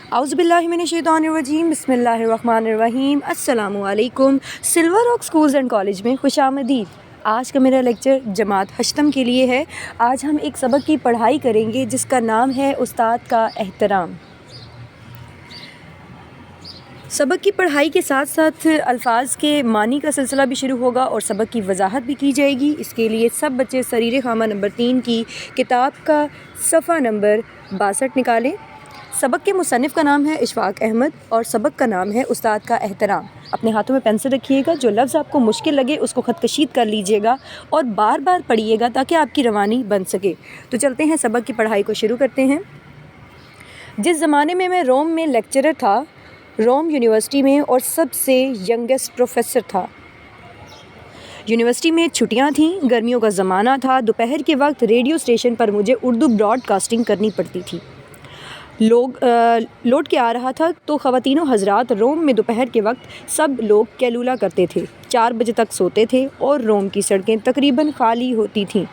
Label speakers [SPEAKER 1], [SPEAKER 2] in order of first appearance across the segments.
[SPEAKER 1] اعوذ باللہ من الشیطان الرجیم، بسم اللہ الرحمن الرحیم۔ السلام علیکم۔ Silver rock schools and college میں خوش آمدید۔ آج کا میرا لیکچر جماعت ہشتم کے لیے ہے۔ آج ہم ایک سبق کی پڑھائی کریں گے جس کا نام ہے استاد کا احترام۔ سبق کی پڑھائی کے ساتھ ساتھ الفاظ کے معنی کا سلسلہ بھی شروع ہوگا اور سبق کی وضاحت بھی کی جائے گی۔ اس کے لیے سب بچے سریر خامہ نمبر 3 کی کتاب کا صفحہ نمبر 62 نکالیں۔ سبق کے مصنف کا نام ہے اشفاق احمد اور سبق کا نام ہے استاد کا احترام۔ اپنے ہاتھوں میں پینسل رکھیے گا، جو لفظ آپ کو مشکل لگے اس کو خط کشید کر لیجئے گا اور بار بار پڑھیے گا تاکہ آپ کی روانی بن سکے۔ تو چلتے ہیں سبق کی پڑھائی کو شروع کرتے ہیں۔ جس زمانے میں روم میں لیکچرر تھا، روم یونیورسٹی میں، اور سب سے ینگسٹ پروفیسر تھا۔ یونیورسٹی میں چھٹیاں تھیں، گرمیوں کا زمانہ تھا۔ دوپہر کے وقت ریڈیو اسٹیشن پر مجھے اردو براڈ کاسٹنگ کرنی پڑتی تھی۔ لوٹ کے آ رہا تھا تو خواتین و حضرات، روم میں دوپہر کے وقت سب لوگ کیلولا کرتے تھے، 4 بجے تک سوتے تھے اور روم کی سڑکیں تقریباً خالی ہوتی تھیں،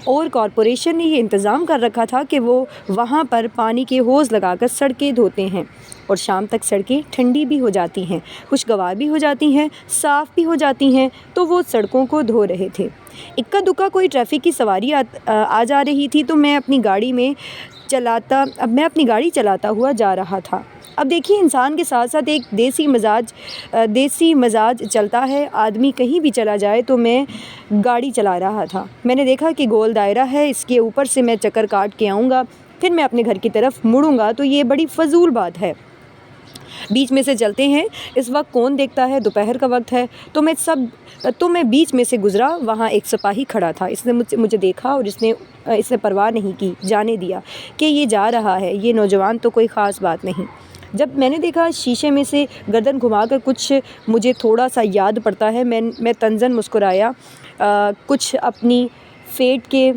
[SPEAKER 1] اور کارپوریشن نے یہ انتظام کر رکھا تھا کہ وہ وہاں پر پانی کے ہوز لگا کر سڑکیں دھوتے ہیں، اور شام تک سڑکیں ٹھنڈی بھی ہو جاتی ہیں، خوشگوار بھی ہو جاتی ہیں، صاف بھی ہو جاتی ہیں، تو وہ سڑکوں کو دھو رہے تھے۔ اکا دکا کوئی ٹریفک کی سواری آ جا رہی تھی تو میں اپنی گاڑی چلاتا ہوا جا رہا تھا۔ اب دیکھیے، انسان کے ساتھ ساتھ ایک دیسی مزاج چلتا ہے۔ آدمی کہیں بھی چلا جائے تو میں گاڑی چلا رہا تھا۔ میں نے دیکھا کہ گول دائرہ ہے، اس کے اوپر سے میں چکر کاٹ کے آؤں گا، پھر میں اپنے گھر کی طرف مڑوں گا، تو یہ بڑی فضول بات ہے۔ بیچ میں سے چلتے ہیں، اس وقت کون دیکھتا ہے، دوپہر کا وقت ہے، تو میں بیچ میں سے گزرا۔ وہاں ایک سپاہی کھڑا تھا، اس نے مجھے دیکھا اور اس نے پرواہ نہیں کی، جانے دیا کہ یہ جا رہا ہے، یہ نوجوان تو کوئی خاص بات نہیں۔ جب میں نے دیکھا شیشے میں سے گردن گھما کر کچھ مجھے تھوڑا سا یاد پڑتا ہے، میں طنزاً مسکرایا، کچھ اپنی فیٹ کے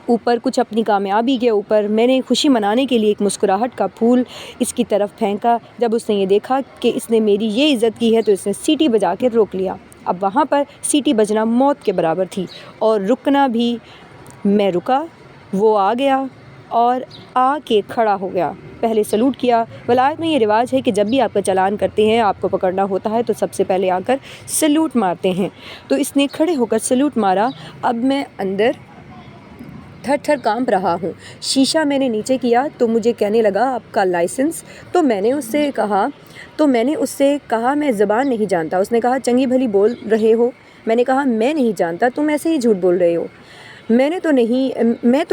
[SPEAKER 1] اوپر، کچھ اپنی کامیابی کے اوپر۔ میں نے خوشی منانے کے لیے ایک مسکراہٹ کا پھول اس کی طرف پھینکا۔ جب اس نے یہ دیکھا کہ اس نے میری یہ عزت کی ہے تو اس نے سیٹی بجا کے روک لیا۔ اب وہاں پر سیٹی بجنا موت کے برابر تھی، اور رکنا بھی۔ میں رکا، وہ آ گیا اور آ کے کھڑا ہو گیا، پہلے سلوٹ کیا۔ ولایت میں یہ رواج ہے کہ جب بھی آپ کا چلان کرتے ہیں، آپ کو پکڑنا ہوتا ہے، تو سب سے پہلے آ کر سلوٹ مارتے ہیں۔ تو اس نے کھڑے ہو کر سلوٹ مارا۔ اب میں اندر تھر تھر کانپ رہا ہوں۔ شیشہ میں نے نیچے کیا تو مجھے کہنے لگا، آپ کا لائسنس؟ تو میں نے اس سے کہا میں زبان نہیں جانتا۔ اس نے کہا، چنگی بھلی بول رہے ہو۔ میں نے کہا، میں نہیں جانتا، تم ایسے ہی جھوٹ بول رہے ہو۔ میں تو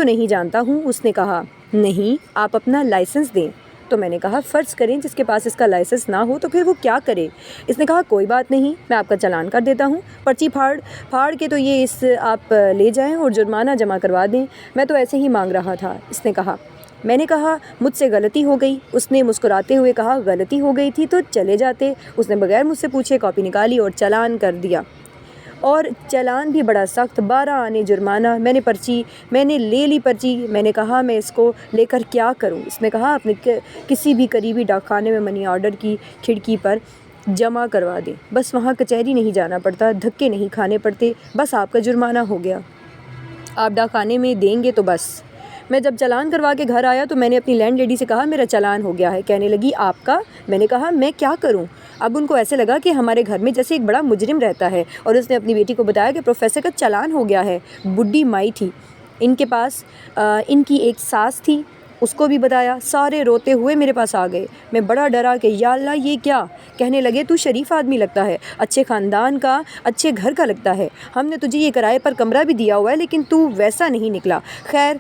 [SPEAKER 1] نہیں جانتا ہوں۔ اس نے کہا، نہیں، آپ اپنا لائسنس دیں۔ تو میں نے کہا، فرض کریں جس کے پاس اس کا لائسنس نہ ہو تو پھر وہ کیا کرے؟ اس نے کہا، کوئی بات نہیں، میں آپ کا چلان کر دیتا ہوں، پرچی پھاڑ کے تو یہ آپ لے جائیں اور جرمانہ جمع کروا دیں۔ میں تو ایسے ہی مانگ رہا تھا، اس نے کہا۔ میں نے کہا، مجھ سے غلطی ہو گئی۔ اس نے مسکراتے ہوئے کہا، غلطی ہو گئی تھی تو چلے جاتے۔ اس نے بغیر مجھ سے پوچھے کاپی نکالی اور چلان کر دیا، اور چلان بھی بڑا سخت، 12 آنے جرمانہ۔ میں نے لے لی پرچی۔ میں نے کہا، میں اس کو لے کر کیا کروں؟ اس نے کہا، اپنے کسی بھی قریبی ڈاک خانے میں منی آرڈر کی کھڑکی پر جمع کروا دیں، بس وہاں کچہری نہیں جانا پڑتا، دھکے نہیں کھانے پڑتے، بس آپ کا جرمانہ ہو گیا۔ آپ ڈاک خانے میں دیں گے تو بس۔ میں جب چلان کروا کے گھر آیا تو میں نے اپنی لینڈ لیڈی سے کہا، میرا چلان ہو گیا ہے۔ کہنے لگی، آپ کا؟ میں نے کہا، میں کیا کروں؟ اب ان کو ایسے لگا کہ ہمارے گھر میں جیسے ایک بڑا مجرم رہتا ہے، اور اس نے اپنی بیٹی کو بتایا کہ پروفیسر کا چلان ہو گیا ہے۔ بڈھی مائی تھی ان کے پاس، ان کی ایک ساس تھی، اس کو بھی بتایا۔ سارے روتے ہوئے میرے پاس آ گئے۔ میں بڑا ڈرا کہ یا اللہ، یہ کیا؟ کہنے لگے، تو شریف آدمی لگتا ہے، اچھے خاندان کا، اچھے گھر کا لگتا ہے، ہم نے تجھے یہ کرائے پر کمرہ بھی دیا ہوا ہے، لیکن تو ویسا نہیں نکلا۔ خیر،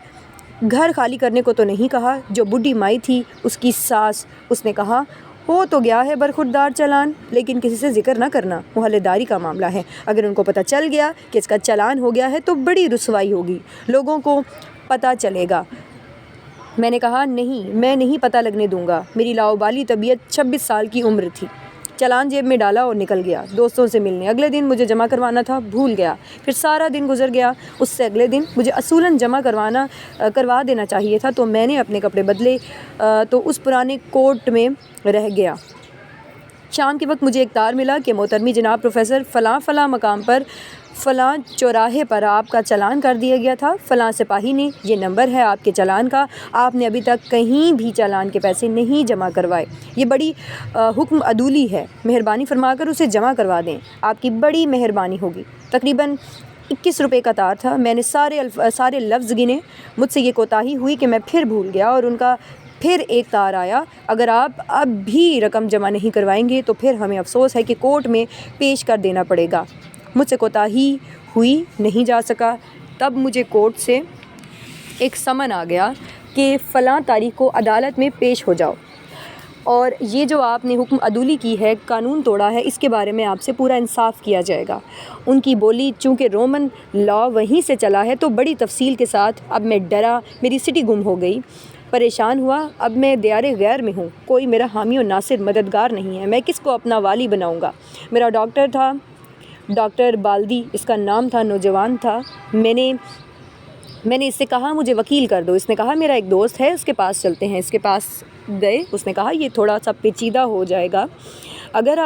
[SPEAKER 1] گھر خالی کرنے کو تو نہیں کہا۔ جو بڈھی مائی تھی، اس کی ساس، اس نے کہا، ہو تو گیا ہے برخوردار چلان، لیکن کسی سے ذکر نہ کرنا، محلے داری کا معاملہ ہے۔ اگر ان کو پتہ چل گیا کہ اس کا چلان ہو گیا ہے تو بڑی رسوائی ہوگی، لوگوں کو پتہ چلے گا۔ میں نے کہا، نہیں، میں نہیں پتہ لگنے دوں گا۔ میری لاؤبالی طبیعت، 26 سال کی عمر تھی۔ چلان جیب میں ڈالا اور نکل گیا دوستوں سے ملنے۔ اگلے دن مجھے جمع کروانا تھا، بھول گیا۔ پھر سارا دن گزر گیا۔ اس سے اگلے دن مجھے اصولاً جمع کروا دینا چاہیے تھا، تو میں نے اپنے کپڑے بدلے تو اس پرانے کوٹ میں رہ گیا۔ شام کے وقت مجھے ایک تار ملا کہ محترمی جناب پروفیسر فلاں مقام پر فلاں چوراہے پر آپ کا چلان کر دیا گیا تھا، فلاں سپاہی نے، یہ نمبر ہے آپ کے چلان کا، آپ نے ابھی تک کہیں بھی چلان کے پیسے نہیں جمع کروائے، یہ بڑی حکم عدولی ہے، مہربانی فرما کر اسے جمع کروا دیں، آپ کی بڑی مہربانی ہوگی۔ تقریباً 21 روپے کا تار تھا، میں نے سارے لفظ گنے، مجھ سے یہ کوتاہی ہوئی کہ میں پھر بھول گیا اور ان کا پھر ایک تار آیا، اگر آپ اب بھی رقم جمع نہیں کروائیں گے تو پھر ہمیں افسوس ہے کہ کورٹ میں پیش کر دینا پڑے گا۔ مجھ سے کوتاہی ہوئی، نہیں جا سکا، تب مجھے کورٹ سے ایک سمن آ گیا کہ فلاں تاریخ کو عدالت میں پیش ہو جاؤ، اور یہ جو آپ نے حکم عدولی کی ہے، قانون توڑا ہے، اس کے بارے میں آپ سے پورا انصاف کیا جائے گا۔ ان کی بولی چونکہ رومن لا وہیں سے چلا ہے تو بڑی تفصیل کے ساتھ اب میں ڈرا، میری سٹی گم ہو گئی، پریشان ہوا، اب میں دیار غیر میں ہوں، کوئی میرا حامی و ناصر مددگار نہیں ہے، میں کس کو اپنا والی بناؤں گا؟ میرا ڈاکٹر تھا، ڈاکٹر بالدی اس کا نام تھا، نوجوان تھا، میں نے اس سے کہا مجھے وکیل کر دو، اس نے کہا میرا ایک دوست ہے اس کے پاس چلتے ہیں، اس کے پاس گئے، اس نے کہا یہ تھوڑا سا پیچیدہ ہو جائے گا، اگر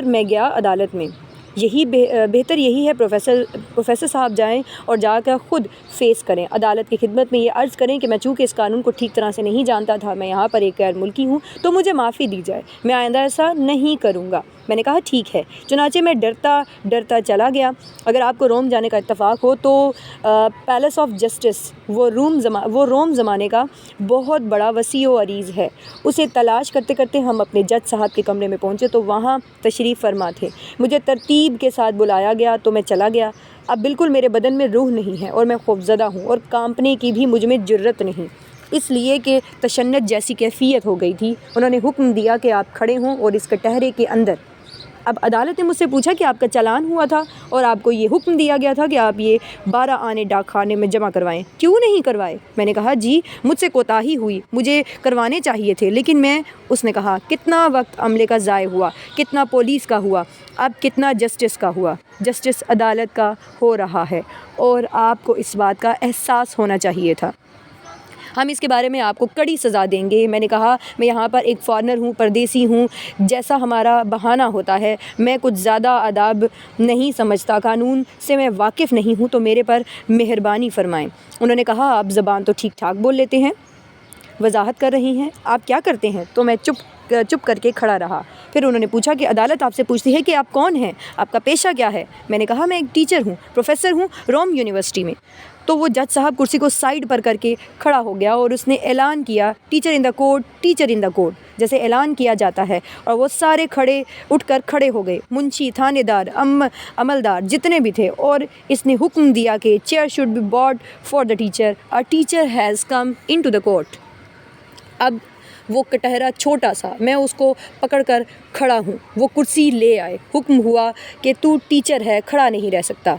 [SPEAKER 1] میں گیا عدالت میں، یہی بہتر یہی ہے پروفیسر صاحب جائیں اور جا کر خود فیس کریں، عدالت کی خدمت میں یہ عرض کریں کہ میں چونکہ اس قانون کو ٹھیک طرح سے نہیں جانتا تھا، میں یہاں پر ایک غیر ملکی ہوں تو مجھے معافی دی جائے، میں آئندہ ایسا نہیں کروں گا۔ میں نے کہا ٹھیک ہے، چنانچہ میں ڈرتا چلا گیا۔ اگر آپ کو روم جانے کا اتفاق ہو تو پیلس آف جسٹس وہ روم زمانے کا بہت بڑا وسیع و عریض ہے، اسے تلاش کرتے کرتے ہم اپنے جج صاحب کے کمرے میں پہنچے تو وہاں تشریف فرما تھے، مجھے ترتیب کے ساتھ بلایا گیا تو میں چلا گیا۔ اب بالکل میرے بدن میں روح نہیں ہے اور میں خوفزدہ ہوں اور کانپنے کی بھی مجھ میں جرت نہیں، اس لیے کہ تشنج جیسی کیفیت ہو گئی تھی۔ انہوں نے حکم دیا کہ آپ کھڑے ہوں اور اس کٹہرے کے اندر۔ اب عدالت نے مجھ سے پوچھا کہ آپ کا چلان ہوا تھا اور آپ کو یہ حکم دیا گیا تھا کہ آپ یہ 12 آنے ڈاک خانے میں جمع کروائیں، کیوں نہیں کروائے؟ میں نے کہا جی مجھ سے کوتاہی ہوئی، مجھے کروانے چاہیے تھے لیکن اس نے کہا کتنا وقت عملے کا ضائع ہوا، کتنا پولیس کا ہوا، اب کتنا جسٹس کا ہوا، جسٹس عدالت کا ہو رہا ہے اور آپ کو اس بات کا احساس ہونا چاہیے تھا، ہم اس کے بارے میں آپ کو کڑی سزا دیں گے۔ میں نے کہا میں یہاں پر ایک فارنر ہوں، پردیسی ہوں، جیسا ہمارا بہانہ ہوتا ہے، میں کچھ زیادہ آداب نہیں سمجھتا، قانون سے میں واقف نہیں ہوں، تو میرے پر مہربانی فرمائیں۔ انہوں نے کہا آپ زبان تو ٹھیک ٹھاک بول لیتے ہیں، وضاحت کر رہی ہیں، آپ کیا کرتے ہیں؟ تو میں چپ کر کے کھڑا رہا۔ پھر انہوں نے پوچھا کہ عدالت آپ سے پوچھتی ہے کہ آپ کون ہیں، آپ کا پیشہ کیا ہے؟ میں نے کہا میں ایک ٹیچر ہوں، پروفیسر ہوں روم یونیورسٹی میں۔ تو وہ جج صاحب کرسی کو سائڈ پر کر کے کھڑا ہو گیا اور اس نے اعلان کیا teacher in the court, teacher in the court, جیسے اعلان کیا جاتا ہے، اور وہ سارے اٹھ کر کھڑے ہو گئے، منشی، تھانے دار، عملدار جتنے بھی تھے، اور اس نے حکم دیا کہ chair should be brought for the teacher, a teacher has come into the court۔ اب وہ کٹہرا چھوٹا سا، میں اس کو پکڑ کر کھڑا ہوں، وہ کرسی لے آئے، حکم ہوا کہ تو ٹیچر ہے، کھڑا نہیں رہ سکتا۔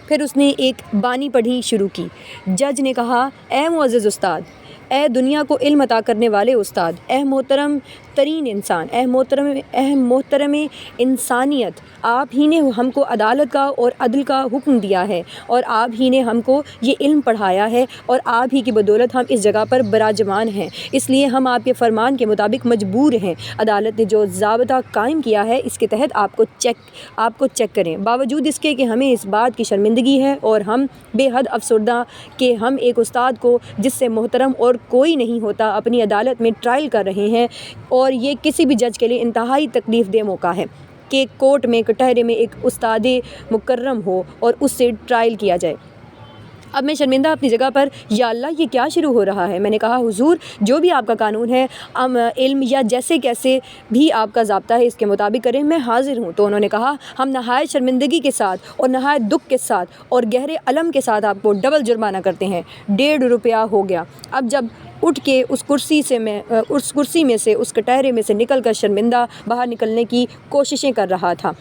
[SPEAKER 1] پھر اس نے ایک بانی پڑھی شروع کی، جج نے کہا اے معزز استاد، اے دنیا کو علم عطا کرنے والے استاد، اے محترم ترین انسان، اے محترم انسانیت، آپ ہی نے ہم کو عدالت کا اور عدل کا حکم دیا ہے اور آپ ہی نے ہم کو یہ علم پڑھایا ہے اور آپ ہی کی بدولت ہم اس جگہ پر براجمان ہیں، اس لیے ہم آپ کے فرمان کے مطابق مجبور ہیں۔ عدالت نے جو ضابطہ قائم کیا ہے اس کے تحت آپ کو چیک کریں، باوجود اس کے کہ ہمیں اس بات کی شرمندگی ہے اور ہم بے حد افسردہ کہ ہم ایک استاد کو جس سے محترم اور کوئی نہیں ہوتا اپنی عدالت میں ٹرائل کر رہے ہیں، اور یہ کسی بھی جج کے لیے انتہائی تکلیف دہ موقع ہے کہ کورٹ میں کٹہرے میں ایک استاد مکرم ہو اور اس سے ٹرائل کیا جائے۔ اب میں شرمندہ اپنی جگہ پر، یا اللہ یہ کیا شروع ہو رہا ہے؟ میں نے کہا حضور جو بھی آپ کا قانون ہے، علم یا جیسے کیسے بھی آپ کا ضابطہ ہے اس کے مطابق کریں، میں حاضر ہوں۔ تو انہوں نے کہا ہم نہایت شرمندگی کے ساتھ اور نہایت دکھ کے ساتھ اور گہرے الم کے ساتھ آپ کو ڈبل جرمانہ کرتے ہیں، 1.5 روپیہ ہو گیا۔ اب جب اٹھ کے اس کرسی میں سے اس کٹہرے میں سے نکل کر شرمندہ باہر نکلنے کی کوششیں کر رہا تھا،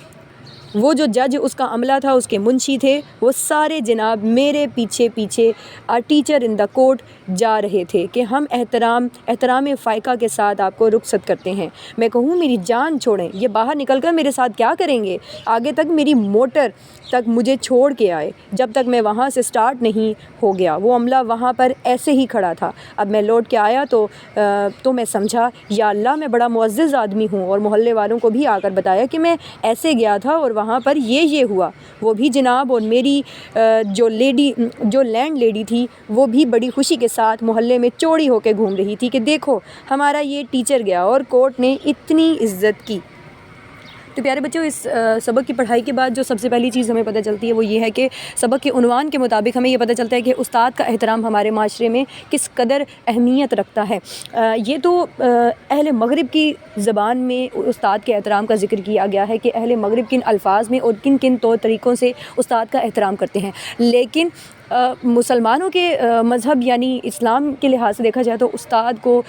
[SPEAKER 1] وہ جو جج اس کا عملہ تھا، اس کے منشی تھے، وہ سارے جناب میرے پیچھے ٹیچر ان دا کورٹ جا رہے تھے کہ ہم احترام فائقہ کے ساتھ آپ کو رخصت کرتے ہیں۔ میں کہوں میری جان چھوڑیں، یہ باہر نکل کر میرے ساتھ کیا کریں گے؟ آگے تک میری موٹر تک مجھے چھوڑ کے آئے، جب تک میں وہاں سے سٹارٹ نہیں ہو گیا، وہ عملہ وہاں پر ایسے ہی کھڑا تھا۔ اب میں لوٹ کے آیا تو میں سمجھا یا اللہ میں بڑا معزز آدمی ہوں، اور محلے والوں کو بھی آ کر بتایا کہ میں ایسے گیا تھا اور وہاں پر یہ ہوا، وہ بھی جناب، اور میری جو لینڈ لیڈی تھی وہ بھی بڑی خوشی کے ساتھ محلے میں چوڑی ہو کے گھوم رہی تھی کہ دیکھو ہمارا یہ ٹیچر گیا اور کورٹ نے اتنی عزت کی۔ تو پیارے بچوں، اس سبق کی پڑھائی کے بعد جو سب سے پہلی چیز ہمیں پتہ چلتی ہے وہ یہ ہے کہ سبق کے عنوان کے مطابق ہمیں یہ پتہ چلتا ہے کہ استاد کا احترام ہمارے معاشرے میں کس قدر اہمیت رکھتا ہے۔ یہ تو اہل مغرب کی زبان میں استاد کے احترام کا ذکر کیا گیا ہے کہ اہل مغرب کن الفاظ میں اور کن کن طور طریقوں سے استاد کا احترام کرتے ہیں، لیکن مسلمانوں کے مذہب یعنی اسلام کے لحاظ سے دیکھا جائے تو استاد کو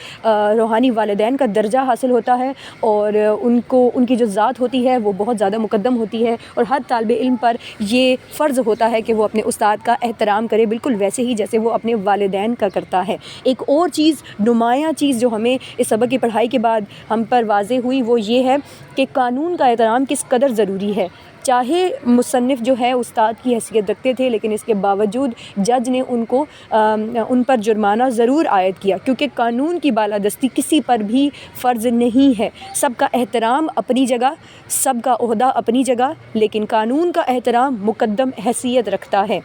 [SPEAKER 1] روحانی والدین کا درجہ حاصل ہوتا ہے، اور ان کی جو ذات ہوتی ہے وہ بہت زیادہ مقدم ہوتی ہے، اور ہر طالب علم پر یہ فرض ہوتا ہے کہ وہ اپنے استاد کا احترام کرے، بالکل ویسے ہی جیسے وہ اپنے والدین کا کرتا ہے۔ ایک اور چیز، نمایاں چیز جو ہمیں اس سبق کی پڑھائی کے بعد ہم پر واضح ہوئی وہ یہ ہے کہ قانون کا احترام کس قدر ضروری ہے۔ چاہے مصنف جو ہے استاد کی حیثیت رکھتے تھے، لیکن اس کے باوجود جج نے ان پر جرمانہ ضرور عائد کیا، کیونکہ قانون کی بالادستی کسی پر بھی فرض نہیں ہے۔ سب کا احترام اپنی جگہ، سب کا عہدہ اپنی جگہ، لیکن قانون کا احترام مقدم حیثیت رکھتا ہے۔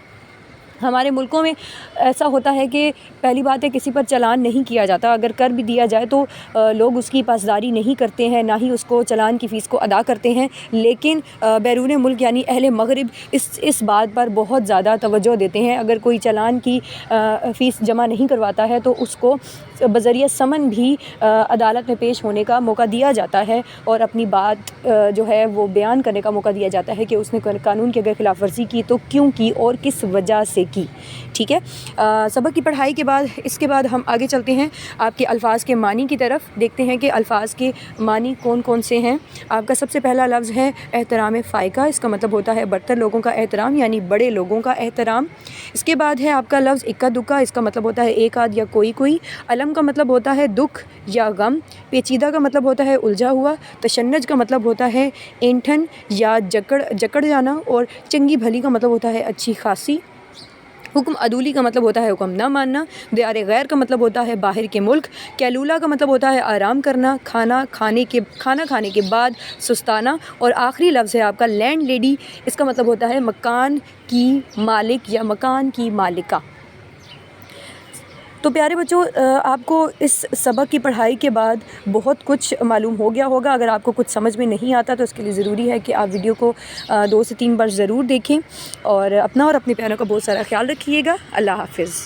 [SPEAKER 1] ہمارے ملکوں میں ایسا ہوتا ہے کہ پہلی بات ہے کسی پر چلان نہیں کیا جاتا، اگر کر بھی دیا جائے تو لوگ اس کی پاسداری نہیں کرتے ہیں، نہ ہی اس کو چلان کی فیس کو ادا کرتے ہیں، لیکن بیرون ملک یعنی اہل مغرب اس بات پر بہت زیادہ توجہ دیتے ہیں۔ اگر کوئی چلان کی فیس جمع نہیں کرواتا ہے تو اس کو بذریعہ سمن بھی عدالت میں پیش ہونے کا موقع دیا جاتا ہے، اور اپنی بات جو ہے وہ بیان کرنے کا موقع دیا جاتا ہے کہ اس نے قانون کی اگر خلاف ورزی کی تو کیوں کی اور کس وجہ سے کی۔ ٹھیک ہے، سبق کی پڑھائی کے بعد اس کے بعد ہم آگے چلتے ہیں آپ کے الفاظ کے معنی کی طرف، دیکھتے ہیں کہ الفاظ کے معنی کون کون سے ہیں۔ آپ کا سب سے پہلا لفظ ہے احترام فائقہ، اس کا مطلب ہوتا ہے برتر لوگوں کا احترام یعنی بڑے لوگوں کا احترام۔ اس کے بعد ہے آپ کا لفظ اکا دکا، اس کا مطلب ہوتا ہے ایک آدھ یا کوئی۔ علم کا مطلب ہوتا ہے دکھ یا غم۔ پیچیدہ کا مطلب ہوتا ہے الجھا ہوا۔ تشنج کا مطلب ہوتا ہے اینٹھن یا جکڑ جانا، اور چنگی بھلی کا مطلب ہوتا ہے اچھی خاصی۔ حکم عدولی کا مطلب ہوتا ہے حکم نہ ماننا۔ دیار غیر کا مطلب ہوتا ہے باہر کے ملک۔ کیلولا کا مطلب ہوتا ہے آرام کرنا، کھانا کھانے کے بعد سستانا۔ اور آخری لفظ ہے آپ کا لینڈ لیڈی، اس کا مطلب ہوتا ہے مکان کی مالک یا مکان کی مالکہ۔ تو پیارے بچوں، آپ کو اس سبق کی پڑھائی کے بعد بہت کچھ معلوم ہو گیا ہوگا۔ اگر آپ کو کچھ سمجھ میں نہیں آتا تو اس کے لیے ضروری ہے کہ آپ ویڈیو کو 2 سے 3 بار ضرور دیکھیں، اور اپنا اور اپنے پیاروں کا بہت سارا خیال رکھیے گا۔ اللہ حافظ۔